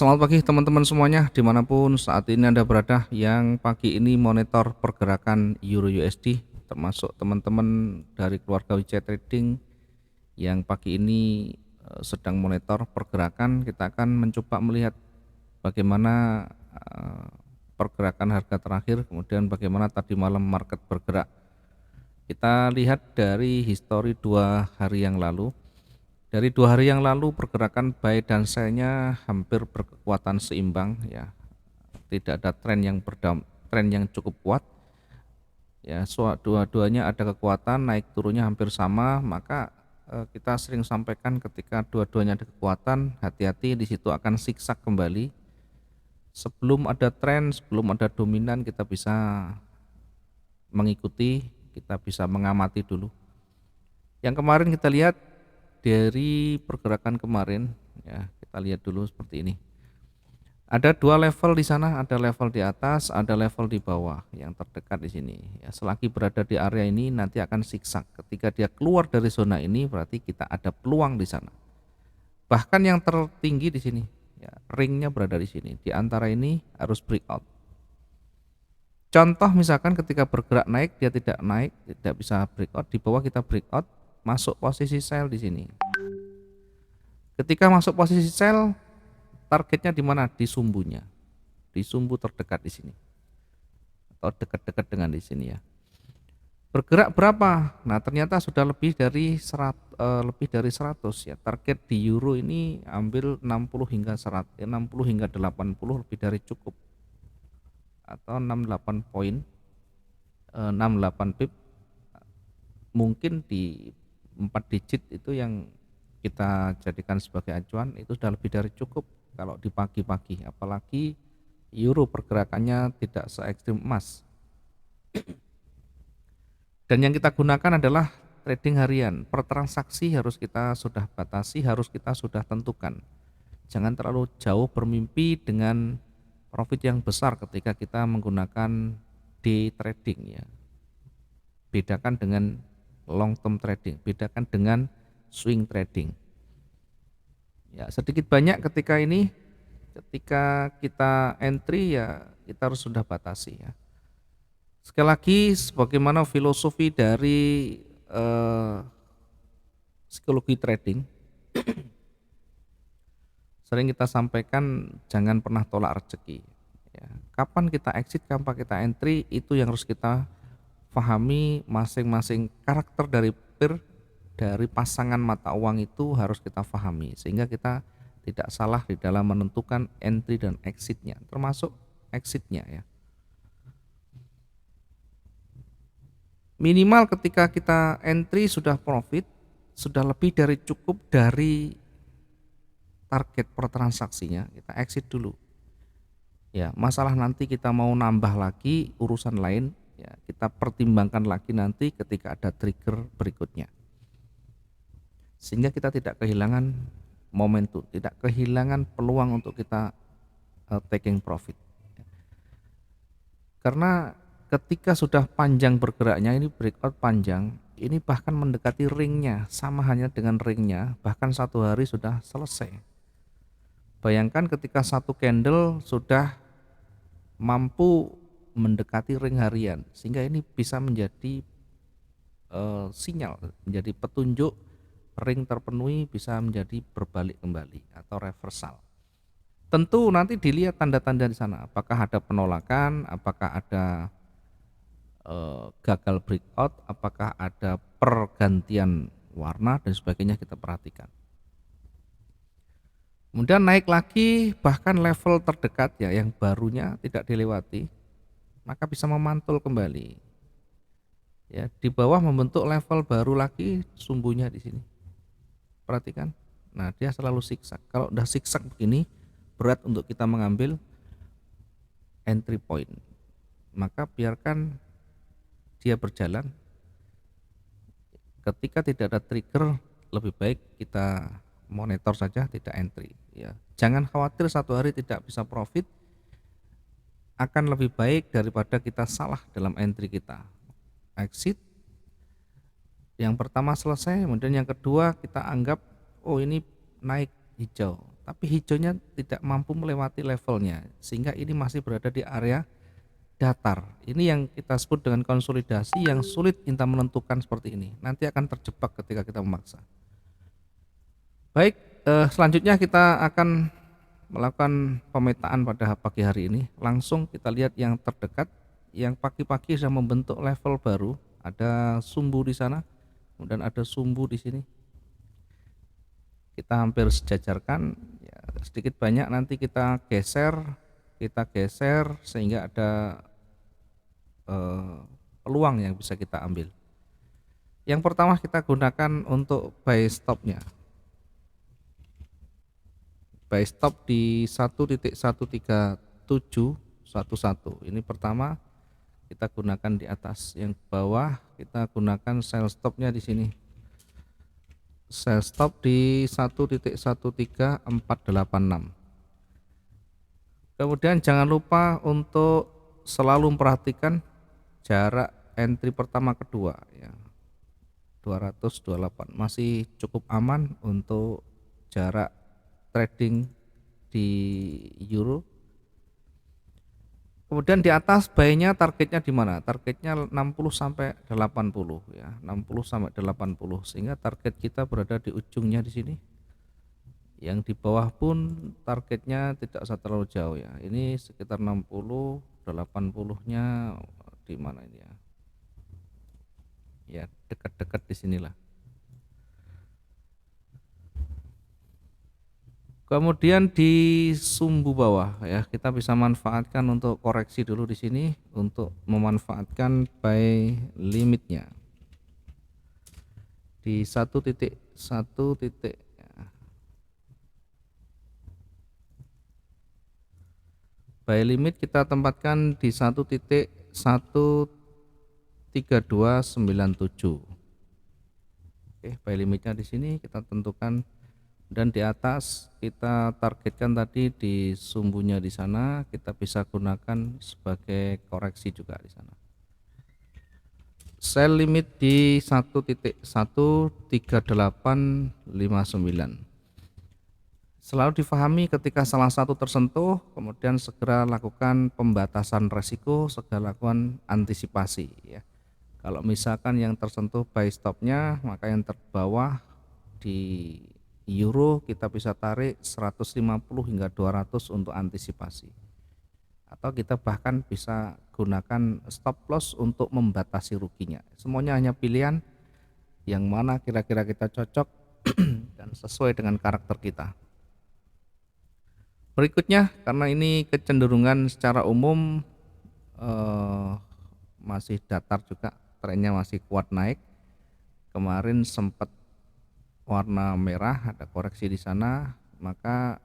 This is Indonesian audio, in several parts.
Selamat pagi teman-teman semuanya dimanapun saat ini Anda berada yang pagi ini monitor pergerakan Euro USD, termasuk teman-teman dari keluarga Wijaya Trading yang pagi ini sedang monitor pergerakan. Kita akan mencoba melihat bagaimana pergerakan harga terakhir, kemudian bagaimana tadi malam market bergerak. Kita lihat dari histori 2 hari yang lalu. Dari 2 hari yang lalu pergerakan buy dan sell-nya hampir berkekuatan seimbang ya. Tidak ada tren yang cukup kuat. Ya, dua-duanya ada kekuatan, naik turunnya hampir sama, maka kita sering sampaikan ketika dua-duanya ada kekuatan, hati-hati di situ akan siksak kembali. Sebelum ada tren, sebelum ada dominan kita bisa mengikuti, kita bisa mengamati dulu. Yang kemarin kita lihat dari pergerakan kemarin ya, kita lihat dulu seperti ini. Ada 2 level di sana, ada level di atas, ada level di bawah yang terdekat di sini. Ya, selagi berada di area ini nanti akan siksak. Ketika dia keluar dari zona ini berarti kita ada peluang di sana. Bahkan yang tertinggi di sini, ya, ringnya berada di sini. Di antara ini harus breakout. Contoh misalkan ketika bergerak naik dia tidak naik, tidak bisa breakout, di bawah kita breakout, masuk posisi sell di sini. Ketika masuk posisi sell, targetnya di mana? Di sumbunya, di sumbu terdekat di sini, atau dekat-dekat dengan di sini ya. Bergerak berapa? Nah ternyata sudah lebih dari 100 ya. Target di euro ini ambil 60 hingga 100, 60 hingga 80 lebih dari cukup, atau 68 poin, 68 pip. Mungkin di 4 digit itu yang kita jadikan sebagai acuan, itu sudah lebih dari cukup kalau di pagi-pagi, apalagi euro pergerakannya tidak se ekstrim emas. Dan yang kita gunakan adalah trading harian. Per transaksi harus kita sudah batasi, harus kita sudah tentukan. Jangan terlalu jauh bermimpi dengan profit yang besar ketika kita menggunakan day trading ya. Bedakan dengan long term trading, bedakan dengan swing trading. Ya, sedikit banyak ketika kita entry ya kita harus sudah batasi ya. Sekali lagi sebagaimana filosofi dari psikologi trading sering kita sampaikan, jangan pernah tolak rezeki ya. Kapan kita exit, kapan kita entry, itu yang harus kita pahami. Masing-masing karakter dari pair, dari pasangan mata uang itu harus kita pahami sehingga kita tidak salah di dalam menentukan entry dan exitnya, termasuk exitnya ya. Minimal ketika kita entry sudah profit, sudah lebih dari cukup dari target per transaksinya, kita exit dulu ya. Masalah nanti kita mau nambah lagi urusan lain ya, kita pertimbangkan lagi nanti ketika ada trigger berikutnya, sehingga kita tidak kehilangan momentum, tidak kehilangan peluang untuk kita taking profit. Karena ketika sudah panjang bergeraknya, ini breakout panjang, ini bahkan mendekati ringnya, sama hanya dengan ringnya, bahkan 1 hari sudah selesai. Bayangkan ketika satu candle sudah mampu mendekati ring harian, sehingga ini bisa menjadi sinyal, menjadi petunjuk ring terpenuhi, bisa menjadi berbalik kembali atau reversal. Tentu nanti dilihat tanda-tanda di sana, apakah ada penolakan, apakah ada gagal breakout, apakah ada pergantian warna dan sebagainya, kita perhatikan. Kemudian naik lagi, bahkan level terdekat ya yang barunya tidak dilewati, maka bisa memantul kembali. Ya, di bawah membentuk level baru lagi, sumbunya di sini. Perhatikan. Nah, dia selalu zigzag. Kalau udah zigzag begini, berat untuk kita mengambil entry point. Maka biarkan dia berjalan. Ketika tidak ada trigger, lebih baik kita monitor saja, tidak entry ya. Jangan khawatir 1 hari tidak bisa profit, akan lebih baik daripada kita salah dalam entry kita. Exit yang pertama selesai, kemudian yang kedua kita anggap oh ini naik hijau, tapi hijaunya tidak mampu melewati levelnya, sehingga ini masih berada di area datar. Ini yang kita sebut dengan konsolidasi yang sulit kita menentukan seperti ini. Nanti akan terjebak ketika kita memaksa. Baik, selanjutnya kita akan melakukan pemetaan pada pagi hari ini. Langsung kita lihat yang terdekat, yang pagi-pagi sudah membentuk level baru. Ada sumbu di sana, kemudian ada sumbu di sini. Kita hampir sejajarkan, ya, sedikit banyak nanti kita geser sehingga ada peluang yang bisa kita ambil. Yang pertama kita gunakan untuk buy stopnya. Buy stop di 1.13711. Ini pertama kita gunakan di atas. Yang bawah kita gunakan sell stopnya di sini. Sell stop di 1.13486. Kemudian jangan lupa untuk selalu memperhatikan jarak entry pertama kedua, ya, 228 masih cukup aman untuk jarak trading di euro. Kemudian di atas buy-nya targetnya di mana? Targetnya 60 sampai 80 ya, 60 sampai 80 sehingga target kita berada di ujungnya di sini. Yang di bawah pun targetnya tidak usah terlalu jauh ya. Ini sekitar 60, 80-nya di mana ini ya? Ya, dekat-dekat di sinilah. Kemudian di sumbu bawah ya, kita bisa manfaatkan untuk koreksi dulu di sini untuk memanfaatkan buy limitnya. Di 1.1 titik buy limit kita tempatkan di 1.13297. Oke, buy limitnya di sini kita tentukan, dan di atas kita targetkan tadi di sumbunya di sana, kita bisa gunakan sebagai koreksi juga di sana. Sell limit di 1.13859. Selalu difahami ketika salah satu tersentuh, kemudian segera lakukan pembatasan resiko, segera lakukan antisipasi ya. Kalau misalkan yang tersentuh buy stopnya, maka yang terbawah di euro kita bisa tarik 150 hingga 200 untuk antisipasi. Atau kita bahkan bisa gunakan stop loss untuk membatasi ruginya. Semuanya hanya pilihan yang mana kira-kira kita cocok dan sesuai dengan karakter kita. Berikutnya, karena ini kecenderungan secara umum masih datar juga, trennya masih kuat naik. Kemarin sempat warna merah, ada koreksi di sana, maka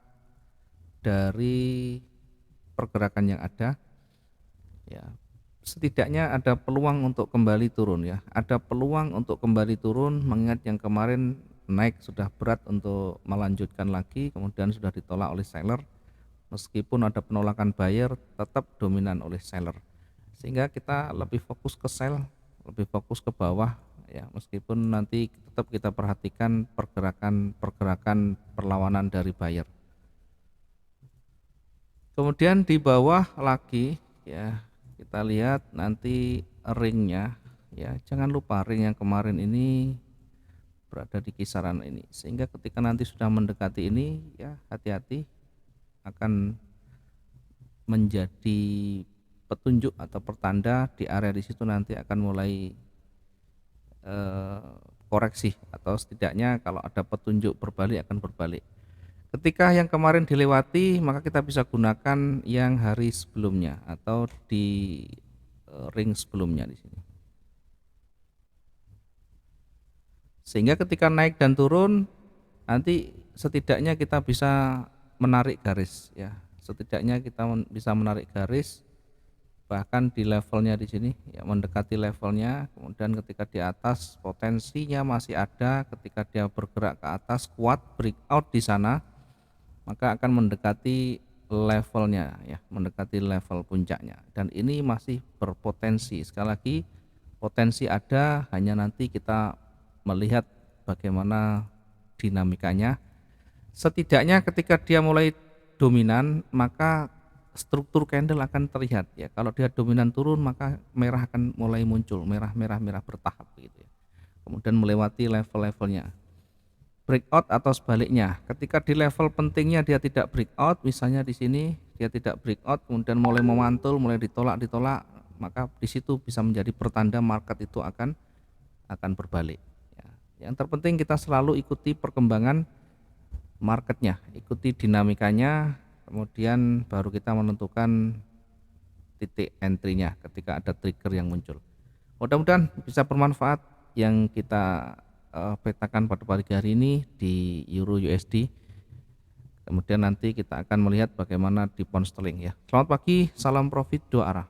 dari pergerakan yang ada, ya, setidaknya ada peluang untuk kembali turun ya. Ada peluang untuk kembali turun, mengingat yang kemarin naik sudah berat untuk melanjutkan lagi, kemudian sudah ditolak oleh seller. Meskipun ada penolakan buyer, tetap dominan oleh seller, sehingga kita lebih fokus ke sell, lebih fokus ke bawah ya, meskipun nanti tetap kita perhatikan pergerakan perlawanan dari buyer. Kemudian di bawah lagi ya, kita lihat nanti ringnya ya, jangan lupa ring yang kemarin ini berada di kisaran ini, sehingga ketika nanti sudah mendekati ini ya, hati-hati, akan menjadi petunjuk atau pertanda di area di situ nanti akan mulai koreksi, atau setidaknya kalau ada petunjuk berbalik akan berbalik. Ketika yang kemarin dilewati, maka kita bisa gunakan yang hari sebelumnya atau di ring sebelumnya di sini. Sehingga ketika naik dan turun, nanti setidaknya kita bisa menarik garis ya, setidaknya kita bisa menarik garis bahkan di levelnya di sini ya, mendekati levelnya. Kemudian ketika di atas potensinya masih ada, ketika dia bergerak ke atas kuat breakout di sana, maka akan mendekati levelnya ya, mendekati level puncaknya, dan ini masih berpotensi. Sekali lagi, potensi ada, hanya nanti kita melihat bagaimana dinamikanya. Setidaknya ketika dia mulai dominan, maka struktur candle akan terlihat ya. Kalau dia dominan turun, maka merah akan mulai muncul, merah merah merah bertahap gitu ya. Kemudian melewati level-levelnya. Breakout atau sebaliknya, ketika di level pentingnya dia tidak breakout, misalnya di sini dia tidak breakout, kemudian mulai memantul, mulai ditolak, maka di situ bisa menjadi pertanda market itu akan berbalik. Ya. Yang terpenting kita selalu ikuti perkembangan marketnya, ikuti dinamikanya, kemudian baru kita menentukan titik entry-nya ketika ada trigger yang muncul. Mudah-mudahan bisa bermanfaat yang kita petakan pada pagi hari ini di Euro USD. Kemudian nanti kita akan melihat bagaimana di pound sterling ya. Selamat pagi, salam profit dua arah.